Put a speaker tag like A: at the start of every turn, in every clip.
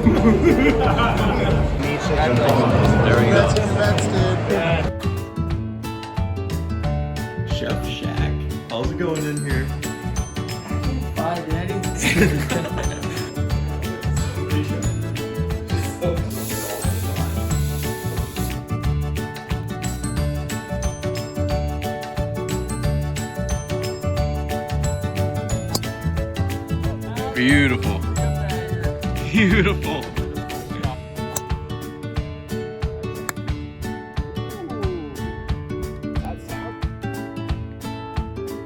A: There we go.
B: Chef Shack. How's it going in here?
C: Bye, Daddy.
A: Beautiful. Beautiful.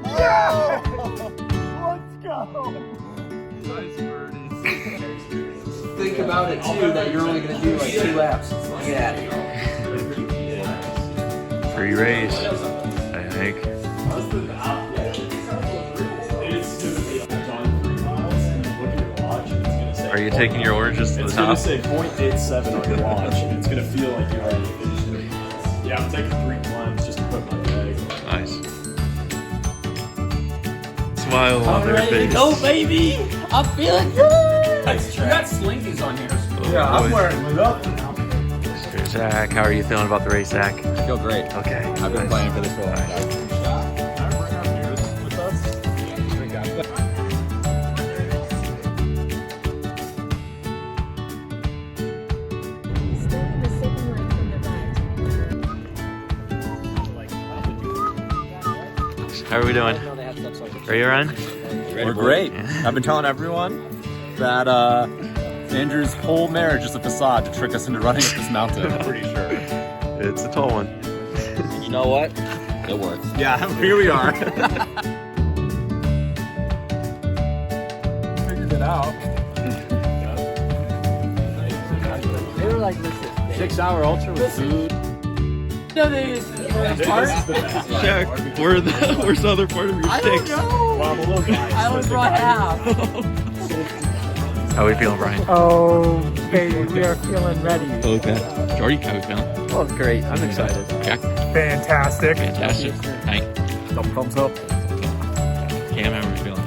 D: Yeah! Let's go!
A: Nice birdie.
C: Think about it too, that you're only gonna do like 2 laps. Yeah.
A: Free race, I think. Are you taking your oranges to the top?
D: It's gonna say 0.87 on your launch, and it's gonna feel like you're already finished it. Yeah, I'm taking 3 climbs just to put my bag.
A: Nice. Smile on their face.
C: Go, baby! I'm feeling good! You got slinkies on here.
D: Yeah, I'm wearing it up now.
A: Mr. Zach, how are you feeling about the race, Zach?
E: I feel great.
A: Okay.
E: I've been planning for this for a long time.
A: How are we doing? Ready to run?
E: We're great. I've been telling everyone that Andrew's whole marriage is a facade to trick us into running up this mountain. I'm pretty sure.
A: It's a tall one.
E: You know what? It works. Yeah, here we are.
D: Figured it out.
C: They were like, listen.
D: 6-hour ultra with food.
C: No, they
A: Jack, where's the other part of your
C: I don't
A: sticks?
C: know.
D: Well, I'm a little guy.
C: I only brought half.
A: How are we feeling, Brian?
F: Oh, baby, we are feeling ready.
A: Okay. Jordy, how are we feeling?
F: Oh, great. I'm excited.
A: Jack?
F: Fantastic.
A: Fantastic. Hank?
D: Thumbs up.
A: Cam, how are we feeling?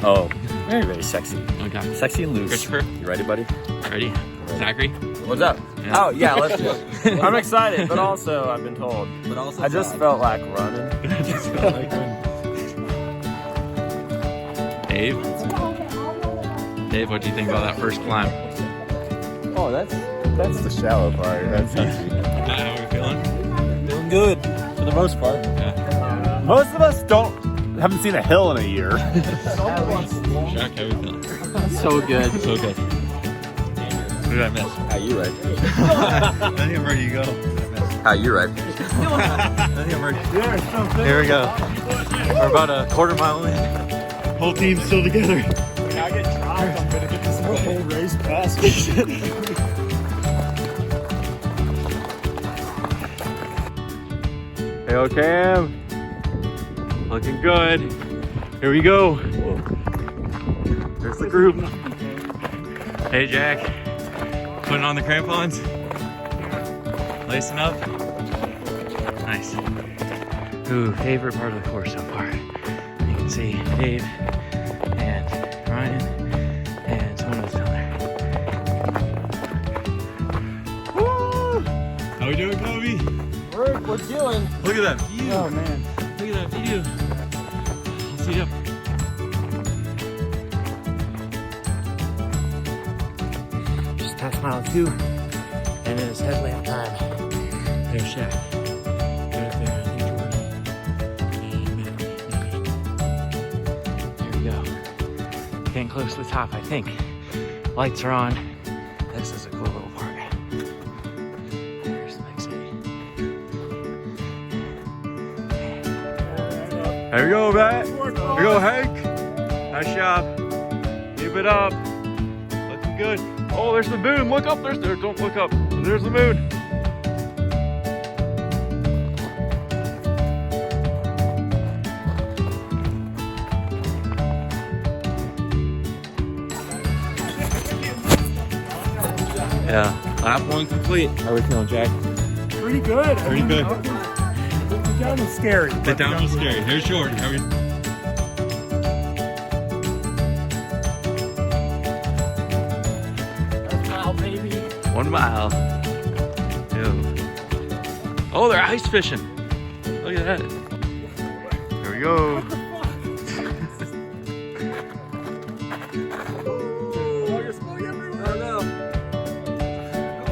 E: Oh, very, very sexy.
A: Okay.
E: Sexy and loose.
A: Christopher?
E: You ready, buddy?
A: Ready? Zachary?
E: What's up?
A: Yeah.
E: Oh, yeah, let's do it. I'm excited, but also I've been told.
C: But also
E: I just felt like running.
A: Dave? Dave, what do you think about that first climb?
E: Oh, that's the shallow part. That's easy.
A: How are we feeling?
E: Feeling good for the most part.
A: Yeah.
E: Most of us haven't seen a hill in a year.
A: Jack, how are we feeling?
C: So good.
A: So good. What did I miss?
E: How you ready?
A: I think I'm ready to go.
E: How you ready?
A: I think I'm ready. Here we go. We're about a quarter mile in. Whole team's still together.
D: When I get dropped, I'm gonna get this whole race past me.
A: Hey, Cam. Looking good. Here we go. There's the group. Hey, Jack. Putting on the crampons. Lacing up. Nice. Ooh, favorite part of the course so far. You can see Dave and Ryan and someone else down there. Woo! How we doing, Kobe?
E: We're doing.
A: Look at that view.
F: Oh, man.
A: Look at that view. I'll see you up. Just past mile 2, and it is headlamp time. There's Shaq. Right up there, I think Jordan. And Matt. There we go. Getting close to the top, I think. Lights are on. This is a cool little park. There's the big city. There we go, Matt. Here we go, Hank. Nice job. Keep it up. Looking good. Oh, there's the moon. Look up. There. Don't look up. There's the moon. Yeah. Lap 1 complete. How are we feeling, Jack?
F: Pretty good.
A: Pretty good.
F: The down was scary.
A: The down was scary. Here's Jordan. How are we? 1 mile. Ew. Oh, they're ice fishing. Look at that. There we go.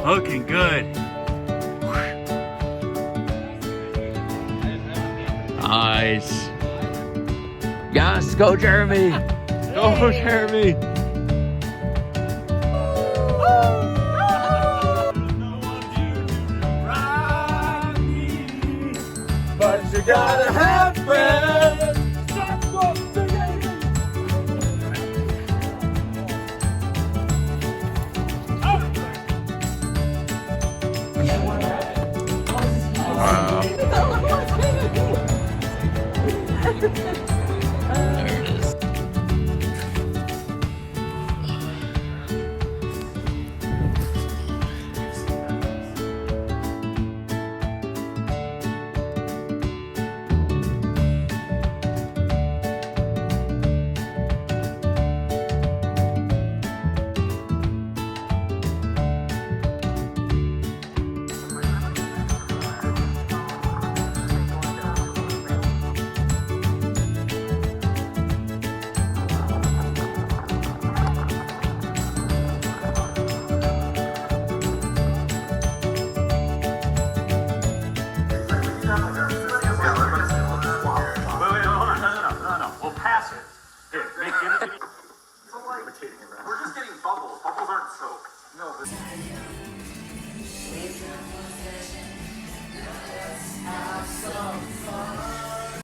A: Looking good. Nice. Yes, go Jeremy. Go Jeremy.
E: But you gotta have friends.
A: Wow. There it is.
E: We're just getting bubbles. Bubbles aren't soap. No,